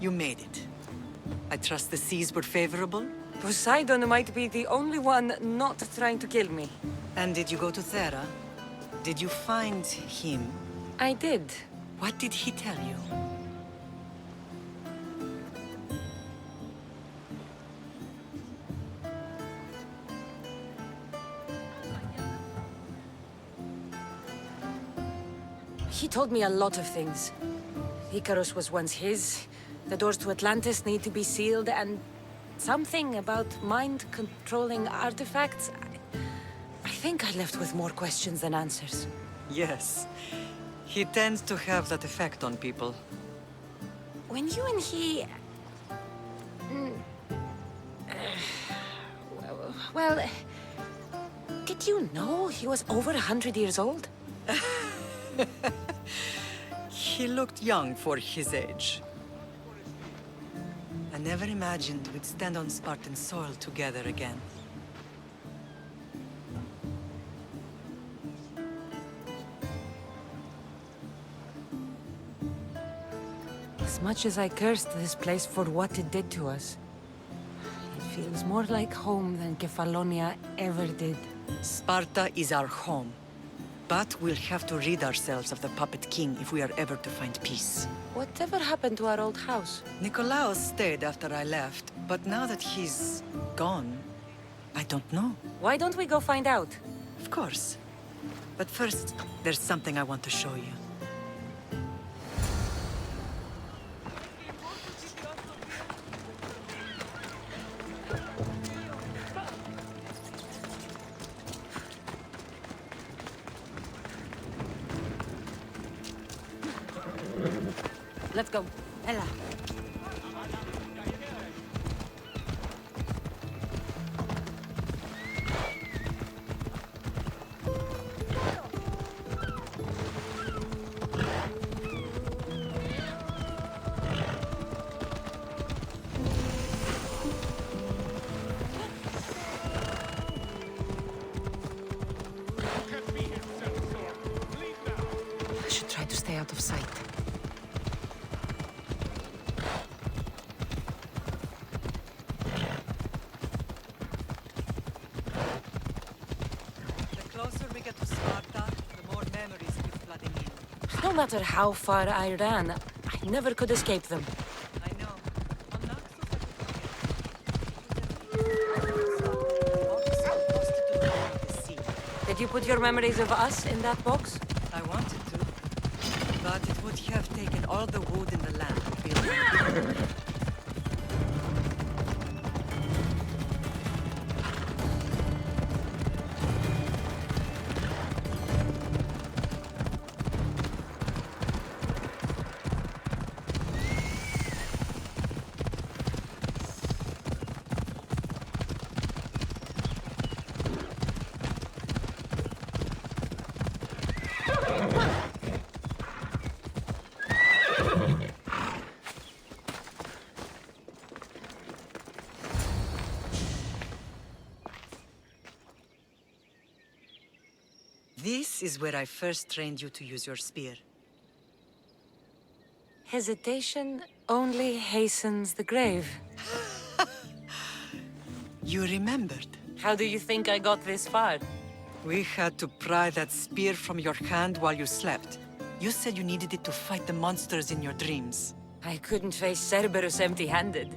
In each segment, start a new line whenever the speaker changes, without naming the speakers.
You made it. I trust the seas were favorable?
Poseidon might be the only one not trying to kill me.
And did you go to Thera? Did you find him?
I did.
What did he tell you?
He told me a lot of things. Icarus was once his, the doors to Atlantis need to be sealed, and something about mind-controlling artifacts. I think I left with more questions than answers.
Yes. He tends to have that effect on people.
When you and he... well... Did you know he was over 100 years old?
He looked young for his age. I never imagined we'd stand on Spartan soil together again.
As much as I cursed this place for what it did to us, it feels more like home than Kefalonia ever did.
Sparta is our home. But we'll have to rid ourselves of the Puppet King if we are ever to find peace.
Whatever happened to our old house?
Nikolaos stayed after I left, but now that he's gone, I don't know.
Why don't we go find out?
Of course. But first, there's something I want to show you.
Let's go. Ella. I should try to stay out of sight. No matter how far I ran, I never could escape them.
I know.
Did you put your memories of us in that box?
I wanted to, but it would have taken all the wood in the land to build it. This is where I first trained you to use your spear.
Hesitation only hastens the grave.
You remembered.
How do you think I got this far?
We had to pry that spear from your hand while you slept. You said you needed it to fight the monsters in your dreams.
I couldn't face Cerberus empty-handed.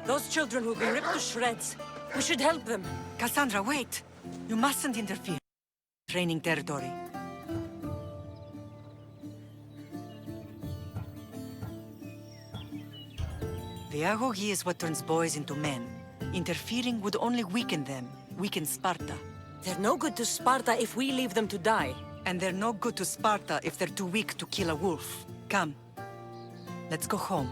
Those children will be ripped to shreds. We should help them.
Kassandra, wait! You mustn't interfere. Training territory. The agogi is what turns boys into men. Interfering would only weaken them, weaken Sparta.
They're no good to Sparta if we leave them to die.
And they're no good to Sparta if they're too weak to kill a wolf. Come. Let's go home.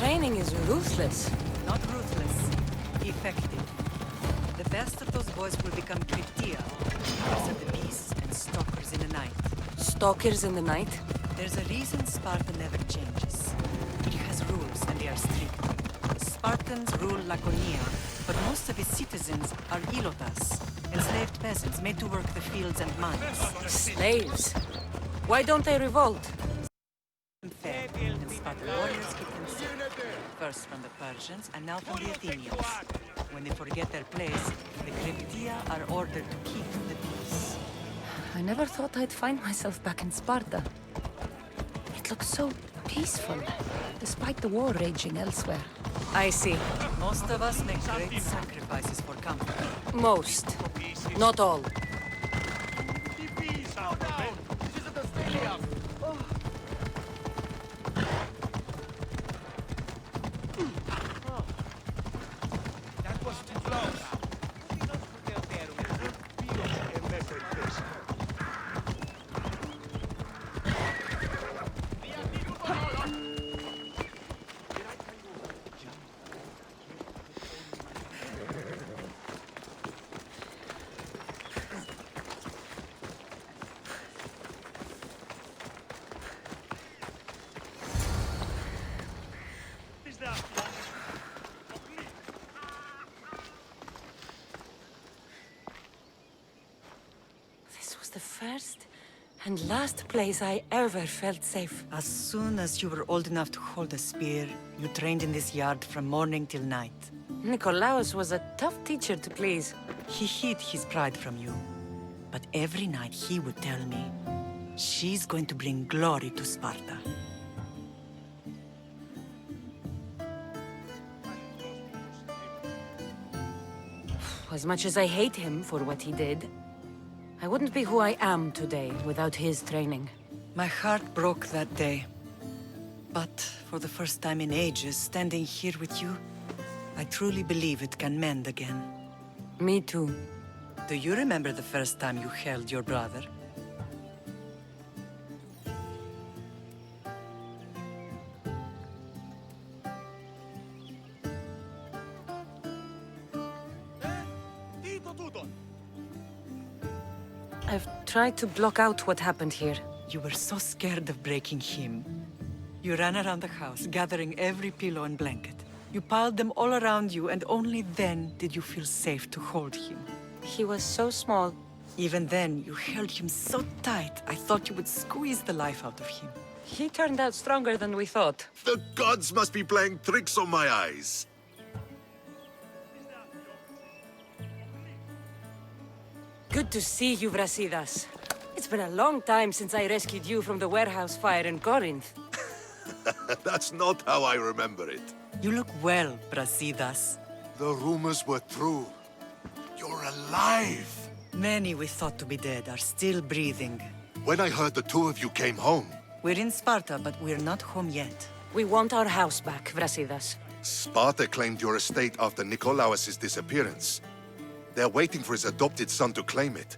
training is ruthless.
Not ruthless, effective. The best of those boys will become Cryptia, hunters of the beasts and stalkers in the night.
Stalkers in the night?
There's a reason Sparta never changes. It has rules, and they are strict. The Spartans rule Laconia, but most of its citizens are ilotas, enslaved peasants made to work the fields and mines.
Slaves? Why don't they revolt?
Fair, and Spartan warriors keep them safe. First from the Persians, and now from the Athenians. When they forget their place, the Cryptia are ordered to keep the peace.
I never thought I'd find myself back in Sparta. It looks so peaceful, despite the war raging elsewhere. I see.
Most of us make great sacrifices for comfort.
Most. Not all. The first and last place I ever felt safe.
As soon as you were old enough to hold a spear, you trained in this yard from morning till night.
Nikolaos was a tough teacher to please.
He hid his pride from you. But every night he would tell me, she's going to bring glory to Sparta.
As much as I hate him for what he did, I wouldn't be who I am today without his training.
My heart broke that day. But for the first time in ages, standing here with you, I truly believe it can mend again.
Me too.
Do you remember the first time you held your brother?
I've tried to block out what happened here.
You were so scared of breaking him. You ran around the house, gathering every pillow and blanket. You piled them all around you, and only then did you feel safe to hold him.
He was so small.
Even then, you held him so tight, I thought you would squeeze the life out of him.
He turned out stronger than we thought.
The gods must be playing tricks on my eyes.
Good to see you, Brasidas. It's been a long time since I rescued you from the warehouse fire in Corinth.
That's not how I remember it.
You look well, Brasidas.
The rumors were true. You're alive!
Many we thought to be dead are still breathing.
When I heard the two of you came home,
We're in Sparta, but we're not home yet.
We want our house back, Brasidas.
Sparta claimed your estate after Nikolaos' disappearance. They're waiting for his adopted son to claim it,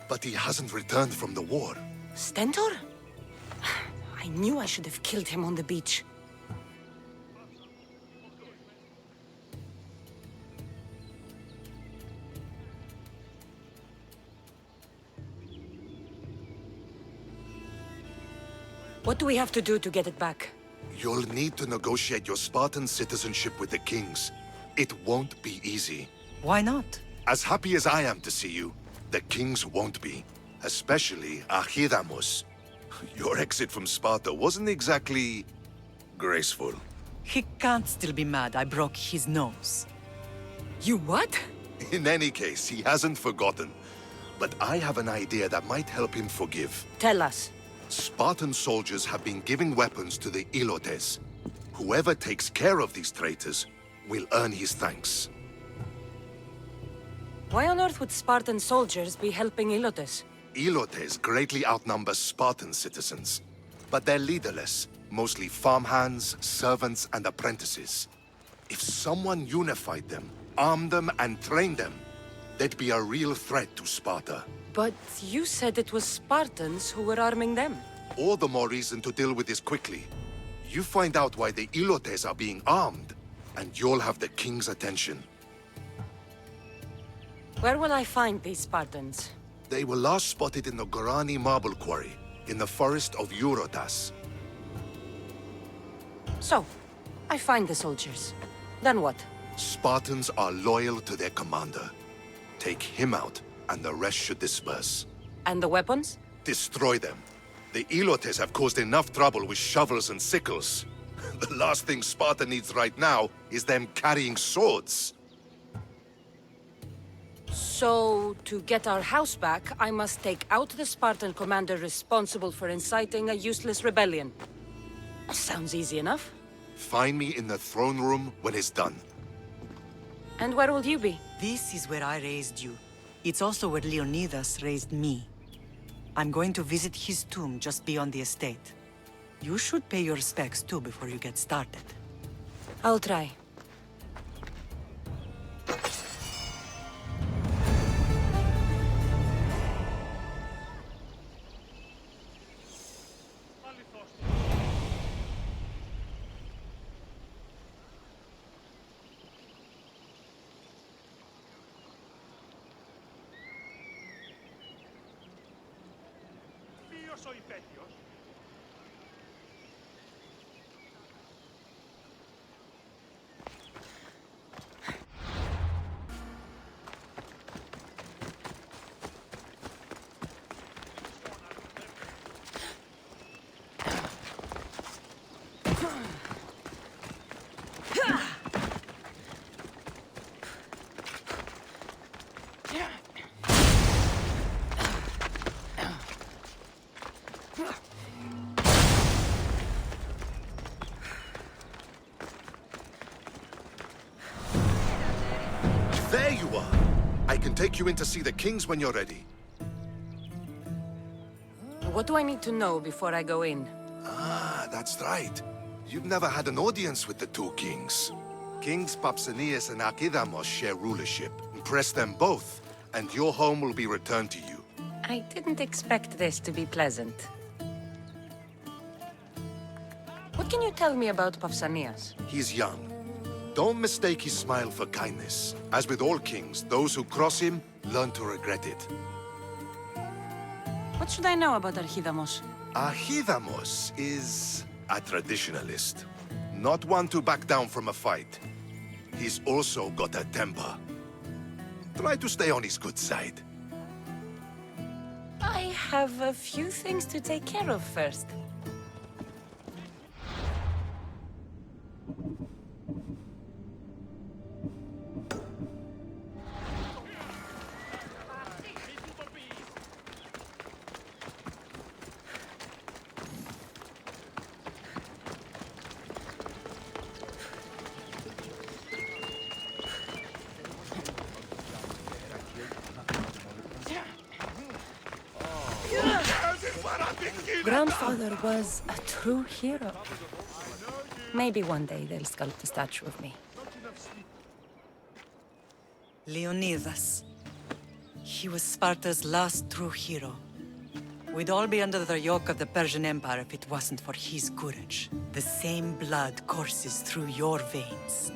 but he hasn't returned from the war.
Stentor? I knew I should have killed him on the beach. What do we have to do to get it back?
You'll need to negotiate your Spartan citizenship with the kings. It won't be easy.
Why not?
As happy as I am to see you, the kings won't be. Especially Archidamos. Your exit from Sparta wasn't exactly graceful.
He can't still be mad I broke his nose.
You what?
In any case, he hasn't forgotten. But I have an idea that might help him forgive.
Tell us.
Spartan soldiers have been giving weapons to the Ilotes. Whoever takes care of these traitors will earn his thanks.
Why on earth would Spartan soldiers be helping Ilotes?
Ilotes greatly outnumber Spartan citizens, but they're leaderless, mostly farmhands, servants, and apprentices. If someone unified them, armed them, and trained them, they'd be a real threat to Sparta.
But you said it was Spartans who were arming them.
All the more reason to deal with this quickly. You find out why the Ilotes are being armed, and you'll have the king's attention.
Where will I find these Spartans?
They were last spotted in the Gorani marble quarry, in the forest of Eurotas.
So, I find the soldiers. Then what?
Spartans are loyal to their commander. Take him out, and the rest should disperse.
And the weapons?
Destroy them. The Ilotes have caused enough trouble with shovels and sickles. The last thing Sparta needs right now is them carrying swords.
So, to get our house back, I must take out the Spartan commander responsible for inciting a useless rebellion. Sounds easy enough.
Find me in the throne room when it's done.
And where will you be?
This is where I raised you. It's also where Leonidas raised me. I'm going to visit his tomb just beyond the estate. You should pay your respects too before you get started.
I'll try.
ο υπέτειος.
There you are! I can take you in to see the kings when you're ready.
What do I need to know before I go in?
Ah, that's right. You've never had an audience with the two kings. Kings Papsanias and Archidamos share rulership. Impress them both, and your home will be returned to you.
I didn't expect this to be pleasant. What can you tell me about Pausanias?
He's young. Don't mistake his smile for kindness. As with all kings, those who cross him learn to regret it.
What should I know about Archidamos?
Archidamos is a traditionalist. Not one to back down from a fight. He's also got a temper. Try to stay on his good side.
I have a few things to take care of first. Grandfather was a true hero. Maybe one day they'll sculpt a statue of me.
Leonidas. He was Sparta's last true hero. We'd all be under the yoke of the Persian Empire if it wasn't for his courage. The same blood courses through your veins.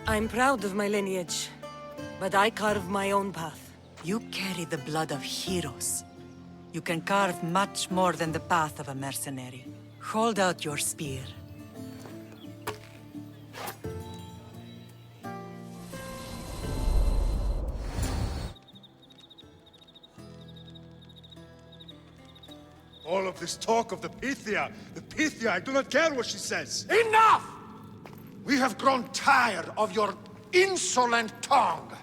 I'm proud of my lineage, but I carve my own path.
You carry the blood of heroes. You can carve much more than the path of a mercenary. Hold out your spear.
All of this talk of the Pythia, I do not care what she says.
Enough! We have grown tired of your insolent tongue.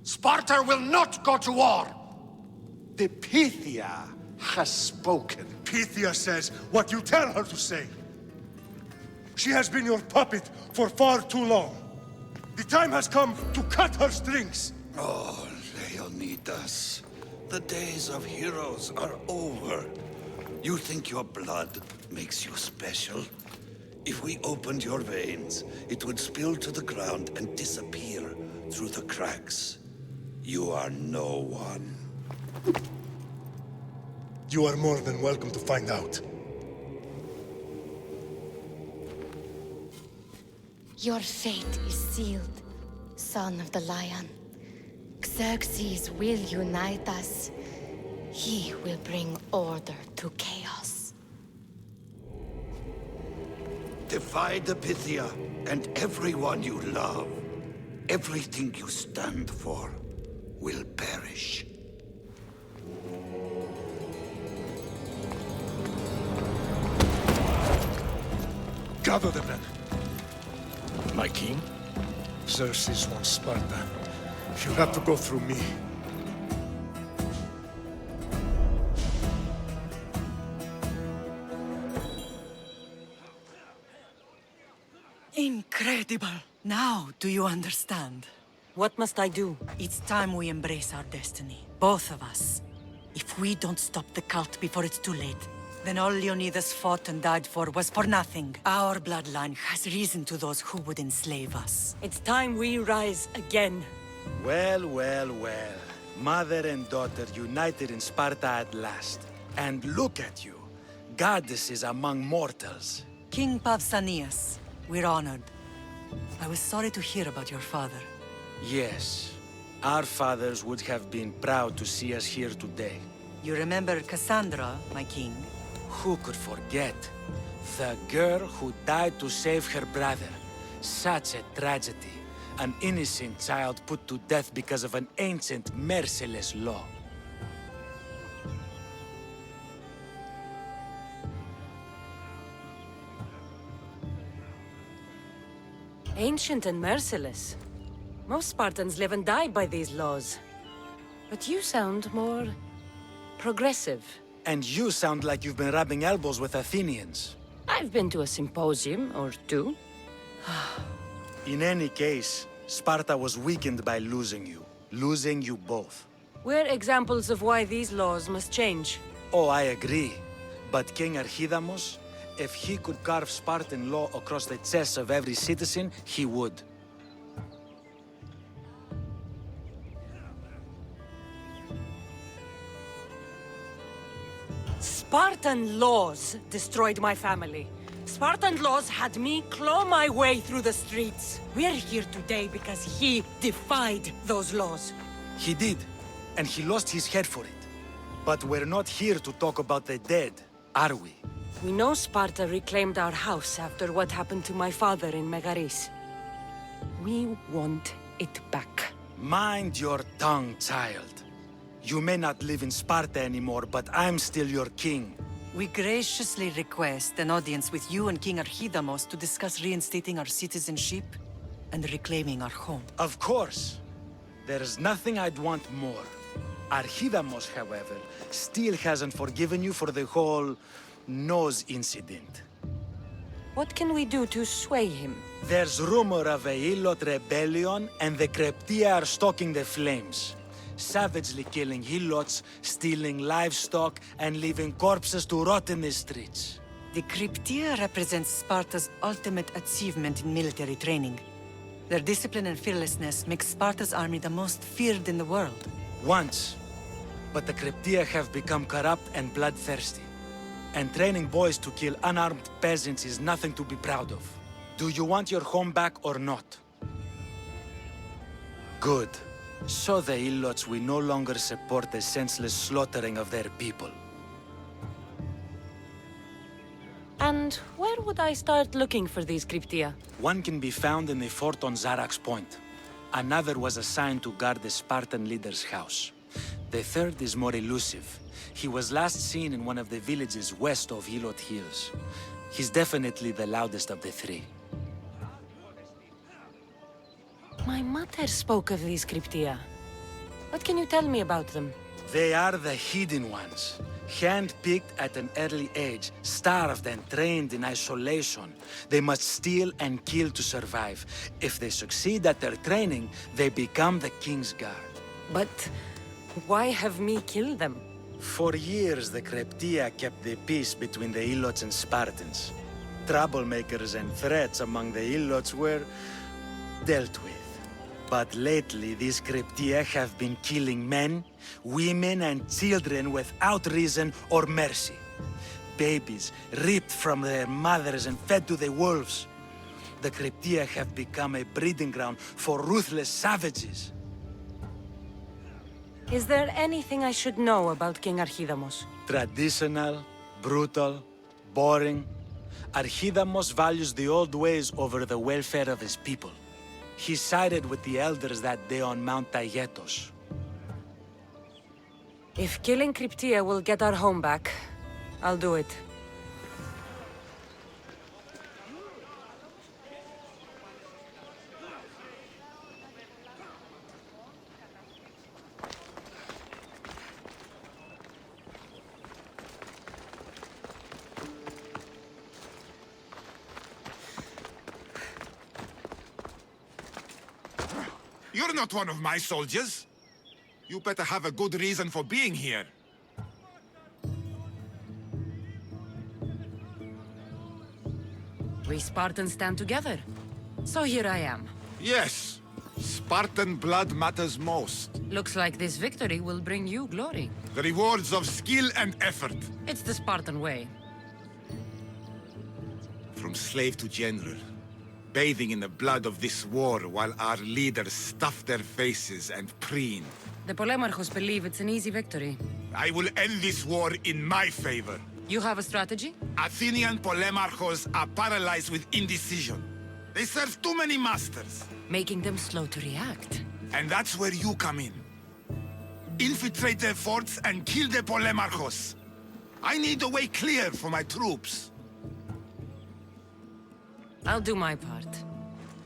Sparta will not go to war. The Pythia has spoken.
Pythia says what you tell her to say. She has been your puppet for far too long. The time has come to cut her strings.
Oh, Leonidas, the days of heroes are over. You think your blood makes you special? If we opened your veins, it would spill to the ground and disappear through the cracks. You are no one.
You are more than welcome to find out.
Your fate is sealed, son of the lion. Xerxes will unite us. He will bring order to chaos.
Defy the Pythia and everyone you love. Everything you stand for will perish.
Gather the men. My king? Xerxes wants Sparta. He'll have to go through me.
Incredible! Now, do you understand?
What must I do?
It's time we embrace our destiny. Both of us. If we don't stop the cult before it's too late, then all Leonidas fought and died for was for nothing. Our bloodline has reason to those who would enslave us.
It's time we rise again.
Well, well, well. Mother and daughter united in Sparta at last. And look at you. Goddesses among mortals.
King Pausanias, we're honored. I was sorry to hear about your father.
Yes. Our fathers would have been proud to see us here today.
You remember Kassandra, my king?
Who could forget? The girl who died to save her brother. Such a tragedy. An innocent child put to death because of an ancient, merciless law.
Ancient and merciless. Most Spartans live and die by these laws. But you sound more progressive.
And you sound like you've been rubbing elbows with Athenians.
I've been to a symposium or two.
In any case, Sparta was weakened by losing you. Losing you both.
We're examples of why these laws must change.
Oh, I agree. But King Archidamos, if he could carve Spartan law across the chests of every citizen, he would.
Spartan laws destroyed my family. Spartan laws had me claw my way through the streets. We're here today because he defied those laws.
He did, and he lost his head for it. But we're not here to talk about the dead, are we?
We know Sparta reclaimed our house after what happened to my father in Megaris. We want it back.
Mind your tongue, child. You may not live in Sparta anymore, but I'm still your king.
We graciously request an audience with you and King Archidamos to discuss reinstating our citizenship and reclaiming our home.
Of course. There's nothing I'd want more. Archidamos, however, still hasn't forgiven you for the whole nose incident.
What can we do to sway him?
There's rumor of a Helot rebellion, and the Kryptia are stoking the flames. Savagely killing Helots, stealing livestock, and leaving corpses to rot in the streets.
The Kryptia represents Sparta's ultimate achievement in military training. Their discipline and fearlessness make Sparta's army the most feared in the world.
Once. But the Kryptia have become corrupt and bloodthirsty. And training boys to kill unarmed peasants is nothing to be proud of. Do you want your home back or not? Good. So the Helots will no longer support the senseless slaughtering of their people.
And where would I start looking for these Kryptia?
One can be found in the fort on Zarax Point. Another was assigned to guard the Spartan leader's house. The third is more elusive. He was last seen in one of the villages west of Helot Hills. He's definitely the loudest of the three.
My mother spoke of these Kryptia. What can you tell me about them?
They are the hidden ones. Hand-picked at an early age, starved and trained in isolation. They must steal and kill to survive. If they succeed at their training, they become the King's Guard.
But why have me kill them?
For years, the Kryptia kept the peace between the Helots and Spartans. Troublemakers and threats among the Helots were dealt with. But lately, these Cryptia have been killing men, women, and children without reason or mercy. Babies ripped from their mothers and fed to the wolves. The Cryptia have become a breeding ground for ruthless savages.
Is there anything I should know about King Archidamos?
Traditional, brutal, boring. Archidamos values the old ways over the welfare of his people. He sided with the elders that day on Mount Taygetos.
If killing Cryptia will get our home back, I'll do it.
You're not one of my soldiers. You better have a good reason for being here.
We Spartans stand together. So here I am.
Yes, Spartan blood matters most.
Looks like this victory will bring you glory.
The rewards of skill and effort.
It's the Spartan way.
From slave to general. Bathing in the blood of this war while our leaders stuff their faces and preen.
The Polemarchos believe it's an easy victory.
I will end this war in my favor.
You have a strategy?
Athenian Polemarchos are paralyzed with indecision. They serve too many masters.
Making them slow to react.
And that's where you come in. Infiltrate their forts and kill the Polemarchos. I need a way clear for my troops.
I'll do my part.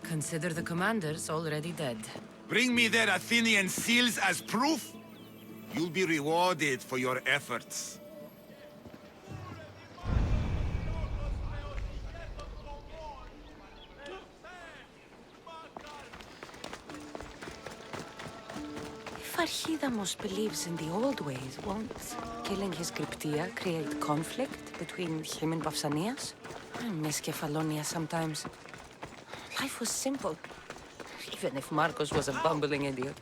Consider the commanders already dead.
Bring me their Athenian seals as proof. You'll be rewarded for your efforts.
If Archidamos believes in the old ways, won't killing his Cryptia create conflict between him and Pausanias? I miss Kefalonia sometimes. Life was simple, even if Marcos was a bumbling idiot.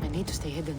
I need to stay hidden.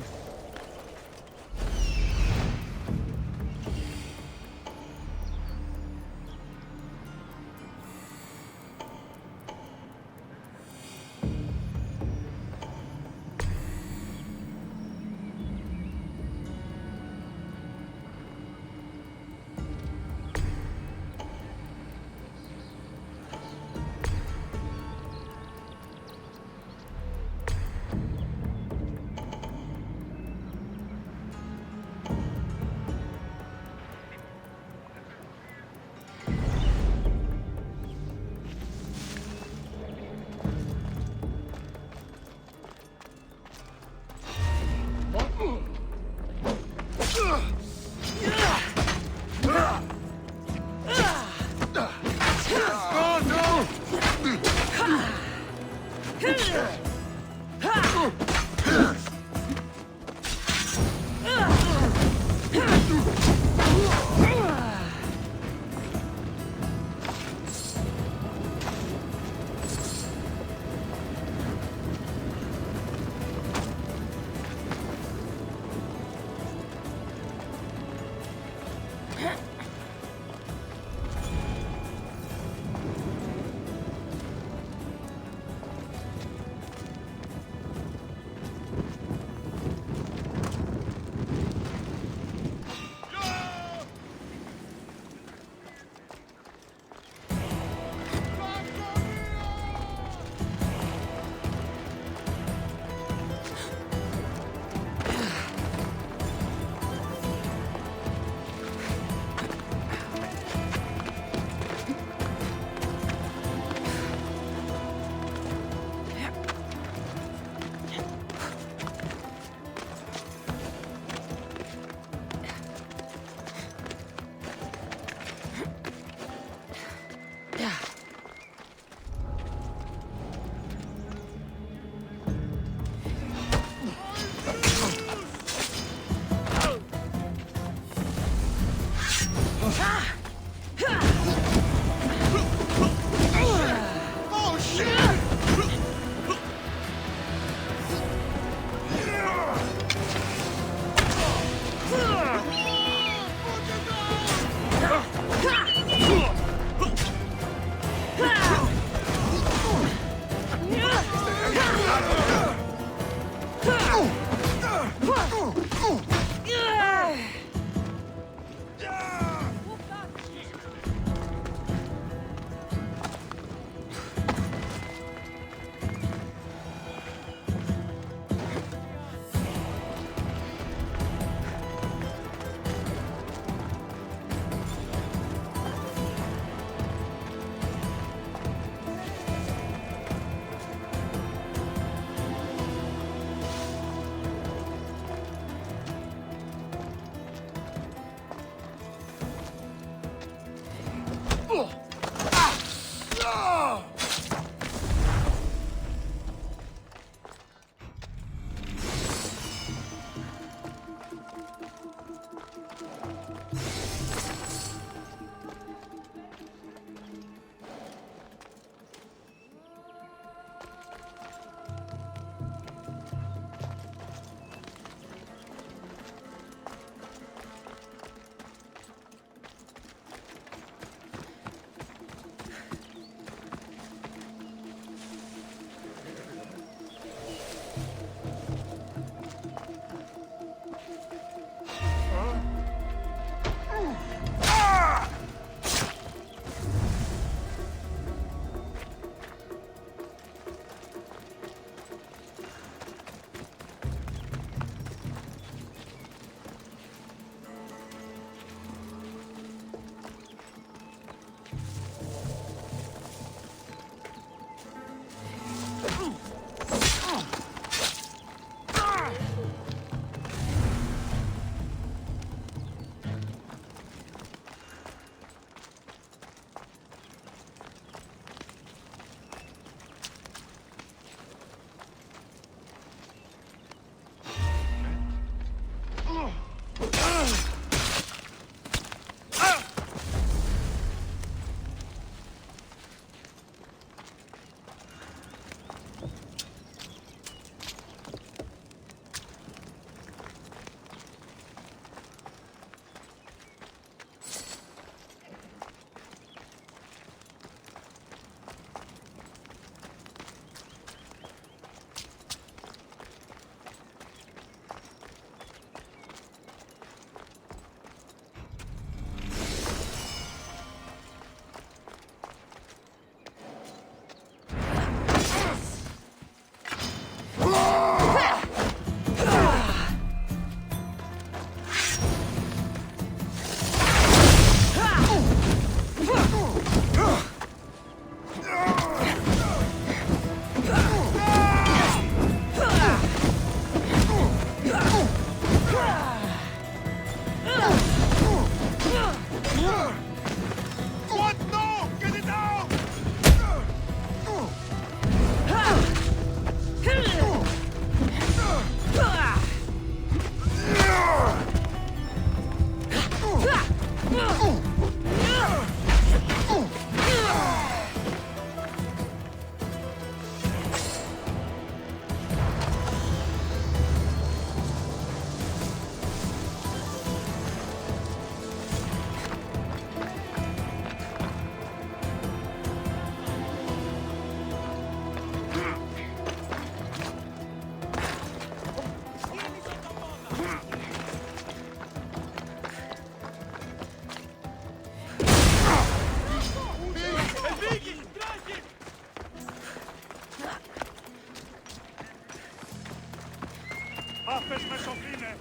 Άπες με σοφήνε!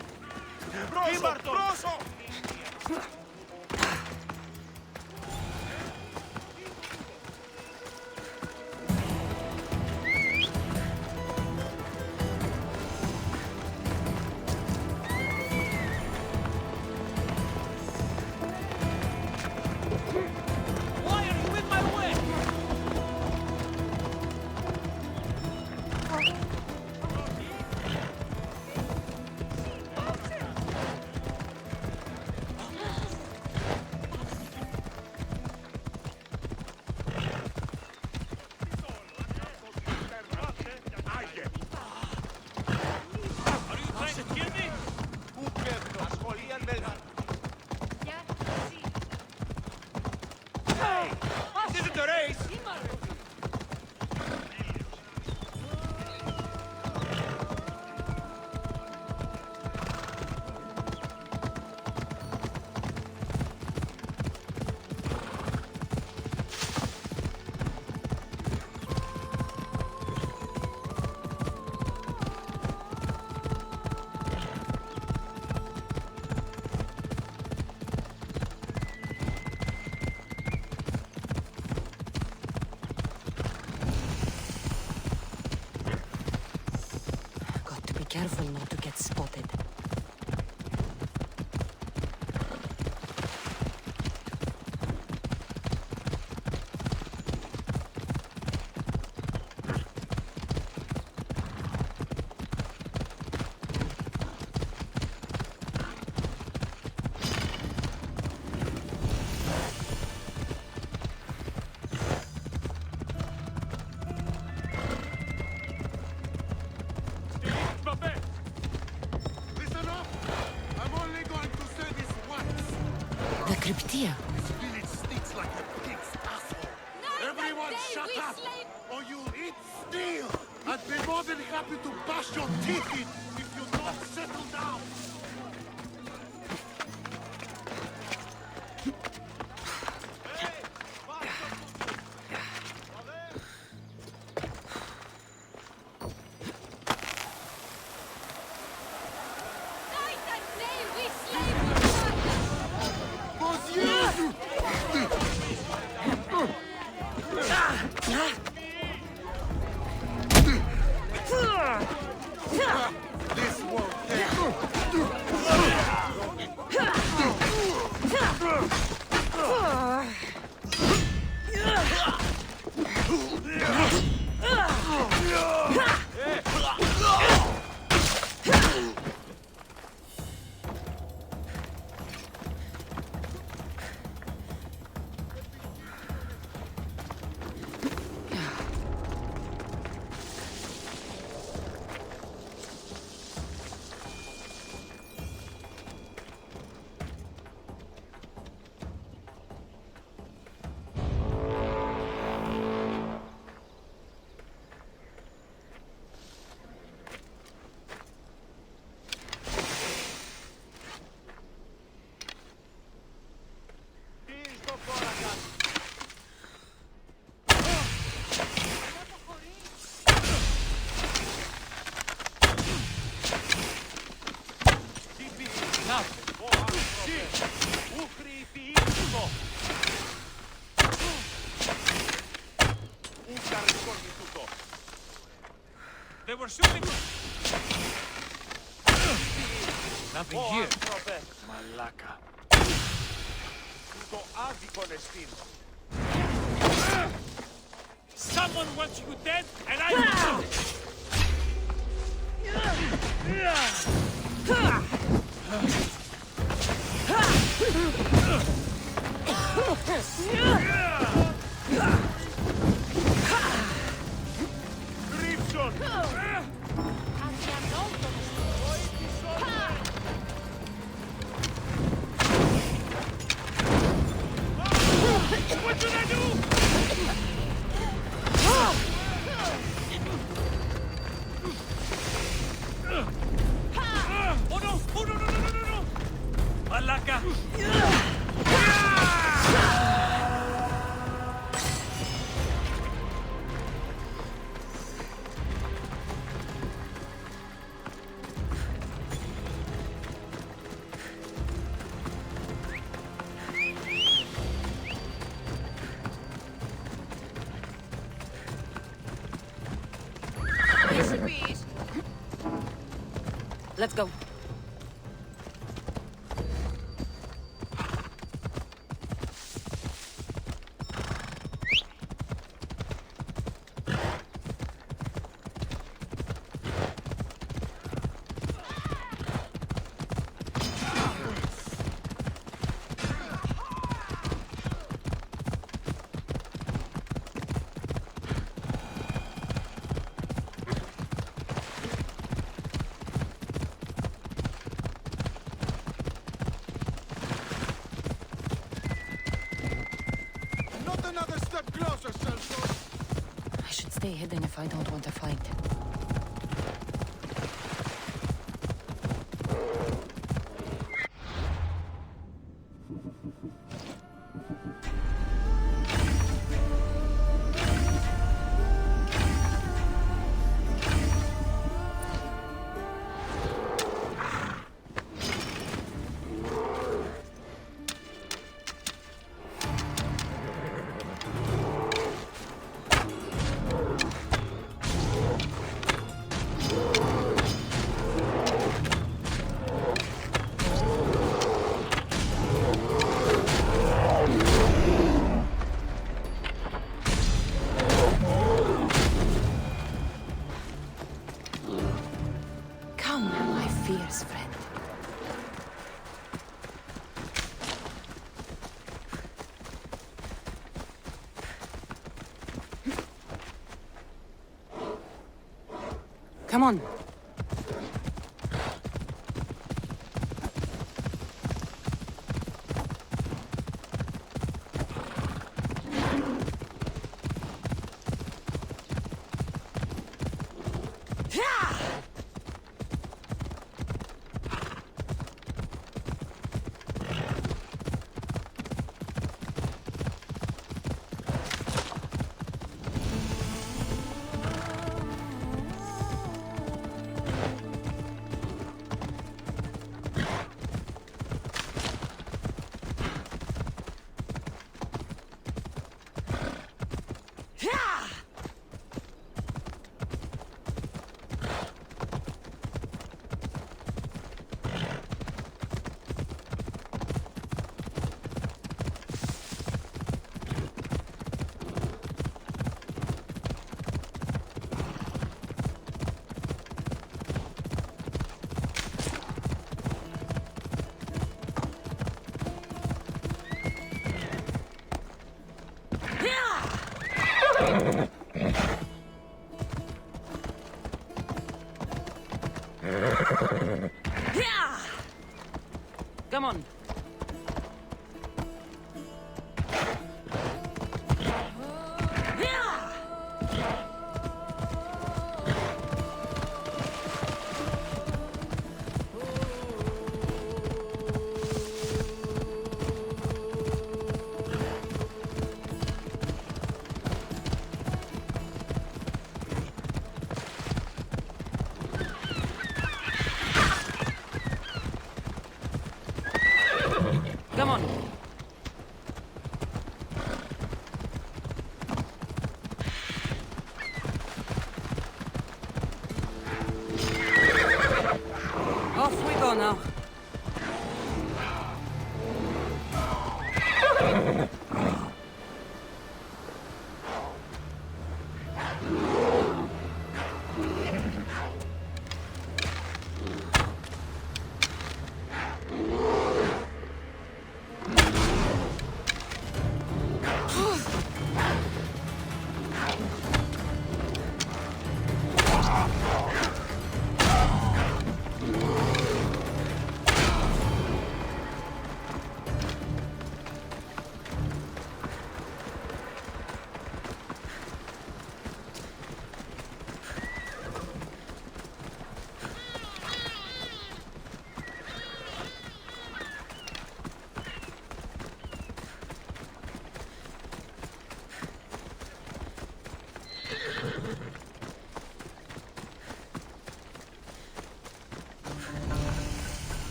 Πρόσω! Πρόσω!
Careful not to get spotted.
This village stinks like a pig's asshole. Everyone shut up, or you'll eat steel! I'd be more than happy to bash your teeth in if you don't settle down!
They were shooting. Nothing here. Malaka. Someone wants you dead, and I will.
What did I do?
Oh no! Oh no! No! No! No! No! No! Malaka!
Let's go. I should stay hidden if I don't want to fight. Friend. Come on. Come on. Come on. Off we go now.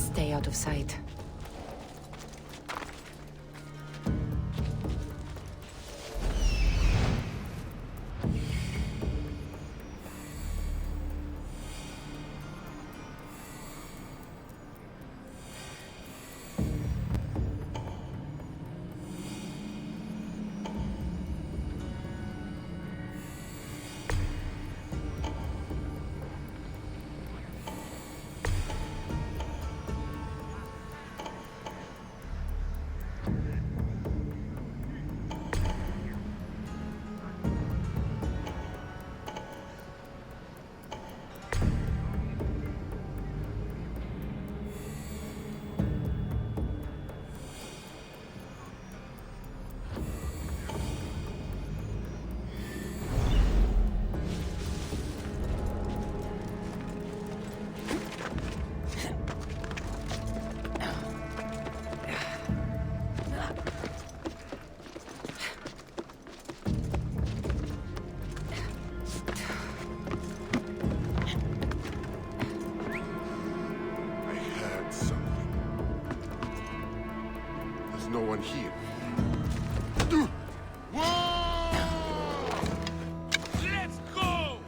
stay out of sight.
No one here.
Let's go!